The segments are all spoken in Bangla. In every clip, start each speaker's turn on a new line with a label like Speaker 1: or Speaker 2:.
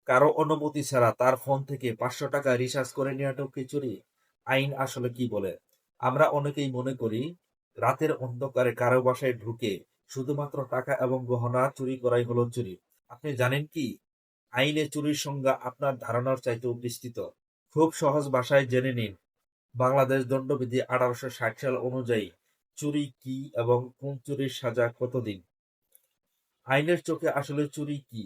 Speaker 1: কারো অনুমতি ছাড়া তার ফোন থেকে 500 টাকা রিচার্জ করে নেওয়াটাও কি চুরি? আইন আসলে কি বলে? আমরা অনেকেই মনে করি রাতের অন্ধকারে কারো বাসায় ঢুকে শুধুমাত্র টাকা এবং গহনা চুরি করাই হলো চুরি। আপনি জানেন কি আইনে চুরির সংজ্ঞা আপনার ধারণার চাইতেও বিস্তৃত। খুব সহজ ভাষায় জেনে নিন, বাংলাদেশ দণ্ডবিধি 1860 সাল অনুযায়ী চুরি কি এবং কোন চুরির সাজা কতদিন। আইনের চোখে আসলে চুরি কি?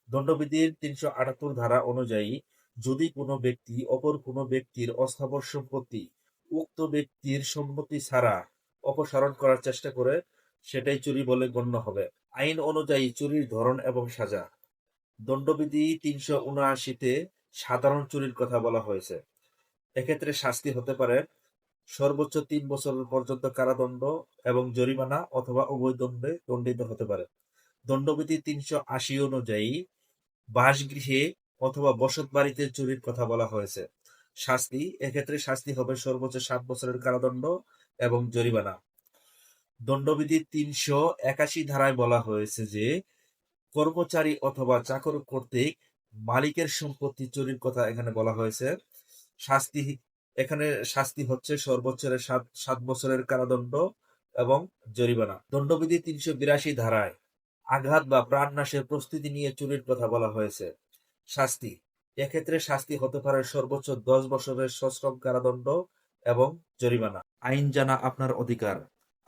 Speaker 1: দণ্ডবিধির 378 ধারা অনুযায়ী যদি কোনো ব্যক্তি অপর কোনো ব্যক্তির অস্থাবর সম্পত্তি উক্ত ব্যক্তির সম্মতি ছাড়া অপসারণ করার চেষ্টা করে, সেটাই চুরি বলে গণ্য হবে। আইন অনুযায়ী চুরির ধরন এবং সাজা। দণ্ডবিধি 379-তে সাধারণ চুরির কথা বলা হয়েছে। এক্ষেত্রে শাস্তি হতে পারে সর্বোচ্চ 3 বছর পর্যন্ত কারাদণ্ড এবং জরিমানা অথবা উভয় দণ্ডে দণ্ডিত হতে পারে। দণ্ডবিধি 380 অনুযায়ী বাসগৃহে অথবা বসতবাড়িতে চুরির কথা বলা হয়েছে। শাস্তি, এক্ষেত্রে শাস্তি হবে সর্বোচ্চ 7 বছরের কারাদণ্ড এবং জরিমানা। দণ্ডবিধির 381 ধারায় বলা হয়েছে যে কর্মচারী অথবা চাকর কর্তৃক মালিকের সম্পত্তি চুরির কথা এখানে বলা হয়েছে। শাস্তি, এখানে শাস্তি হচ্ছে সর্বোচ্চ 7 বছরের কারাদণ্ড এবং জরিমানা। দণ্ডবিধি 382 ধারায় আঘাত বা প্রাণনাশের প্রস্তুতি নিয়ে চুরির কথা বলা হয়েছে। শাস্তি, এক্ষেত্রে শাস্তি হতে পারে সর্বোচ্চ 10 বছরের সশ্রম কারাদণ্ড এবং জরিমানা। আইন জানা আপনার অধিকার।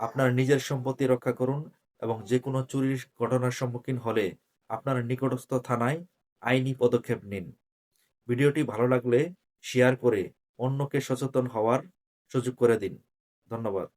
Speaker 1: আপনার নিজের সম্পত্তি রক্ষা করুন এবং যে কোনো চুরির ঘটনার সম্মুখীন হলে আপনার নিকটস্থ থানায় আইনি পদক্ষেপ নিন। ভিডিওটি ভালো লাগলে শেয়ার করে অন্যকে সচেতন হওয়ার সুযোগ করে দিন। ধন্যবাদ।